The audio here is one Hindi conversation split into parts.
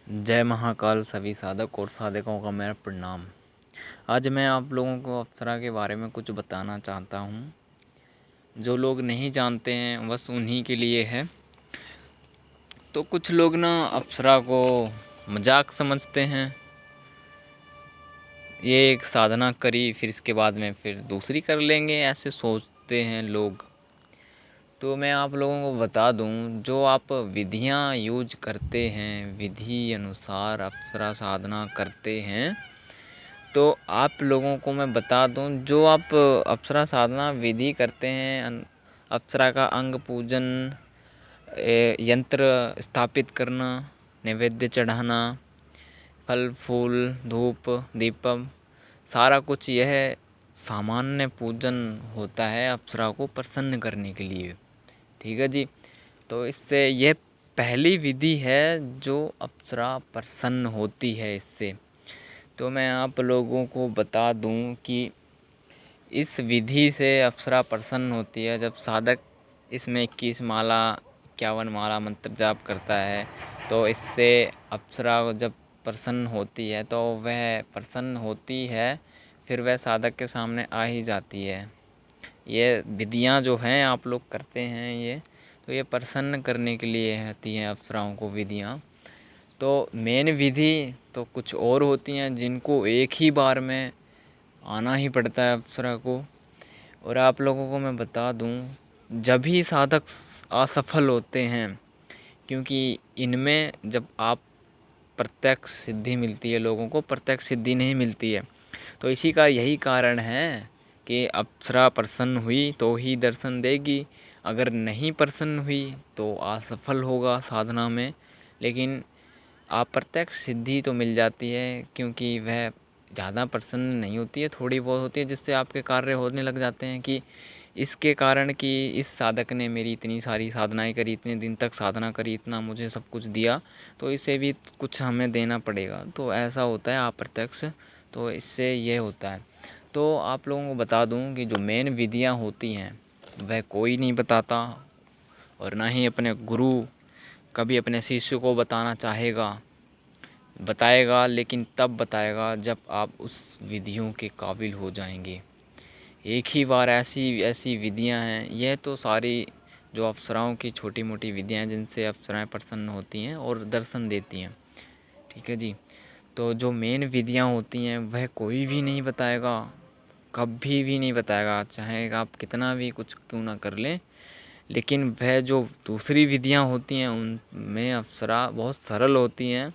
जय महाकाल सभी साधक और साधकों का मेरा प्रणाम। आज मैं आप लोगों को अप्सरा के बारे में कुछ बताना चाहता हूँ। जो लोग नहीं जानते हैं बस उन्हीं के लिए है। तो कुछ लोग ना अप्सरा को मजाक समझते हैं। ये एक साधना करी फिर इसके बाद में फिर दूसरी कर लेंगे, ऐसे सोचते हैं लोग। तो मैं आप लोगों को बता दूं, जो आप विधियां यूज करते हैं, विधि अनुसार अप्सरा साधना करते हैं, तो आप लोगों को मैं बता दूं, जो आप अप्सरा साधना विधि करते हैं, अप्सरा का अंग पूजन, यंत्र स्थापित करना, नैवेद्य चढ़ाना, फल फूल धूप दीपम, सारा कुछ यह सामान्य पूजन होता है अप्सरा को प्रसन्न करने के लिए। ठीक है जी। तो इससे यह पहली विधि है जो अप्सरा प्रसन्न होती है इससे। तो मैं आप लोगों को बता दूं कि इस विधि से अप्सरा प्रसन्न होती है जब साधक इसमें 21 माला 51 माला मंत्र जाप करता है। तो इससे अप्सरा जब प्रसन्न होती है तो वह प्रसन्न होती है, फिर वह साधक के सामने आ ही जाती है। ये विधियां जो हैं आप लोग करते हैं, ये प्रसन्न करने के लिए होती हैं अप्सराओं को विधियां। तो मेन विधि तो कुछ और होती हैं जिनको एक ही बार में आना ही पड़ता है अप्सरा को। और आप लोगों को मैं बता दूं, जब भी साधक असफल होते हैं, क्योंकि इनमें जब आप प्रत्यक्ष सिद्धि मिलती है, लोगों को प्रत्यक्ष सिद्धि नहीं मिलती है। तो इसी का यही कारण है कि अप्सरा प्रसन्न हुई तो ही दर्शन देगी, अगर नहीं प्रसन्न हुई तो असफल होगा साधना में। लेकिन अप्रत्यक्ष सिद्धि तो मिल जाती है, क्योंकि वह ज़्यादा प्रसन्न नहीं होती है, थोड़ी बहुत होती है, जिससे आपके कार्य होने लग जाते हैं कि इसके कारण कि इस साधक ने मेरी इतनी सारी साधनाएं करी, इतने दिन तक साधना करी, इतना मुझे सब कुछ दिया, तो इसे भी कुछ हमें देना पड़ेगा। तो ऐसा होता है अप्रत्यक्ष। तो इससे ये होता है। तो आप लोगों को बता दूं कि जो मेन विधियां होती हैं वह कोई नहीं बताता, और ना ही अपने गुरु कभी अपने शिष्य को बताना चाहेगा। बताएगा लेकिन तब बताएगा जब आप उस विधियों के काबिल हो जाएंगे। एक ही बार ऐसी ऐसी विधियां हैं, यह तो सारी जो अप्सराओं की छोटी मोटी विधियां हैं जिनसे अप्सराएं प्रसन्न होती हैं और दर्शन देती हैं। ठीक है जी। तो जो मेन विधियां होती हैं वह कोई भी नहीं बताएगा, कभी भी नहीं बताएगा, चाहे आप कितना भी कुछ क्यों ना कर लें। लेकिन वह जो दूसरी विधियां होती हैं उनमें अप्सरा बहुत सरल होती हैं,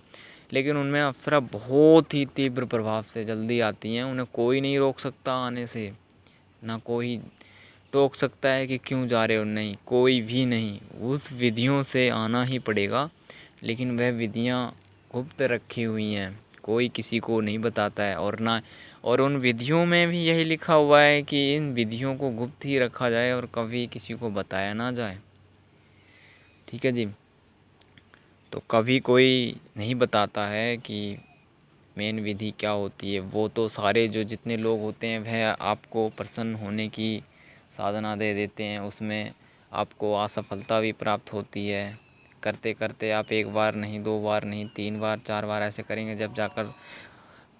लेकिन उनमें अप्सरा बहुत ही तीव्र प्रभाव से जल्दी आती हैं। उन्हें कोई नहीं रोक सकता आने से, ना कोई टोक सकता है कि क्यों जा रहे हो, नहीं, कोई भी नहीं। उस विधियों से आना ही पड़ेगा। लेकिन वह विधियां गुप्त रखी हुई हैं, कोई किसी को नहीं बताता है। और उन विधियों में भी यही लिखा हुआ है कि इन विधियों को गुप्त ही रखा जाए और कभी किसी को बताया ना जाए। ठीक है जी। तो कभी कोई नहीं बताता है कि मेन विधि क्या होती है। वो तो सारे जो जितने लोग होते हैं वह आपको प्रसन्न होने की साधना दे देते हैं, उसमें आपको असफलता भी प्राप्त होती है। करते करते आप एक बार नहीं, दो बार नहीं, 3 बार 4 बार ऐसे करेंगे, जब जाकर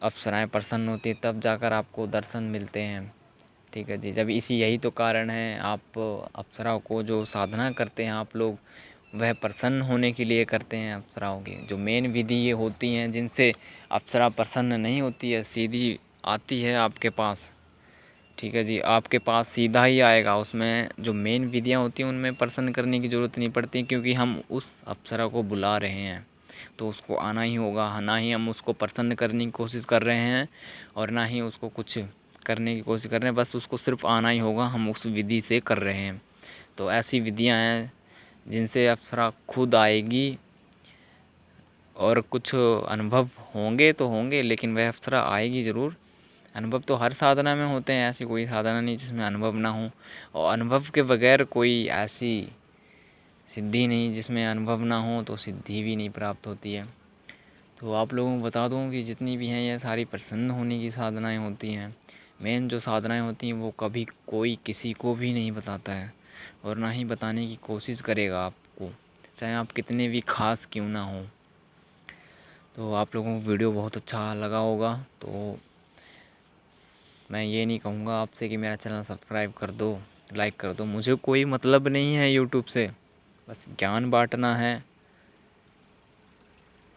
अप्सराएं प्रसन्न होती है, तब जाकर आपको दर्शन मिलते हैं। ठीक है जी। जब यही तो कारण है, आप अप्सराओं को जो साधना करते हैं आप लोग, वह प्रसन्न होने के लिए करते हैं अप्सराओं की। जो मेन विधि ये होती हैं जिनसे अप्सरा प्रसन्न नहीं होती है, सीधी आती है आपके पास। ठीक है जी। आपके पास सीधा ही आएगा। उसमें जो मेन विधियाँ होती हैं उनमें प्रसन्न करने की ज़रूरत नहीं पड़ती, क्योंकि हम उस अप्सरा को बुला रहे हैं तो उसको आना ही होगा। ना ही हम उसको प्रसन्न करने की कोशिश कर रहे हैं और ना ही उसको कुछ करने की कोशिश कर रहे हैं, बस उसको सिर्फ आना ही होगा, हम उस विधि से कर रहे हैं। तो ऐसी विधियां हैं जिनसे अप्सरा खुद आएगी, और कुछ अनुभव होंगे तो होंगे, लेकिन वह अप्सरा आएगी ज़रूर। अनुभव तो हर साधना में होते हैं, ऐसी कोई साधना नहीं जिसमें अनुभव ना हो। और अनुभव के बगैर कोई ऐसी सिद्धि नहीं, जिसमें अनुभव ना हो तो सिद्धि भी नहीं प्राप्त होती है। तो आप लोगों को बता दूं कि जितनी भी हैं ये सारी प्रसन्न होने की साधनाएं होती हैं। मेन जो साधनाएं होती हैं वो कभी कोई किसी को भी नहीं बताता है, और ना ही बताने की कोशिश करेगा आपको, चाहे आप कितने भी खास क्यों ना हो। तो आप लोगों को वीडियो बहुत अच्छा लगा होगा। तो मैं ये नहीं कहूँगा आपसे कि मेरा चैनल सब्सक्राइब कर दो, लाइक कर दो। मुझे कोई मतलब नहीं है यूट्यूब से, बस ज्ञान बांटना है।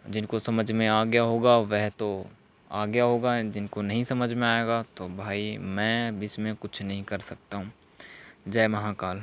जिनको समझ में आ गया होगा वह तो आ गया होगा, जिनको नहीं समझ में आएगा तो भाई मैं इसमें कुछ नहीं कर सकता हूँ। जय महाकाल।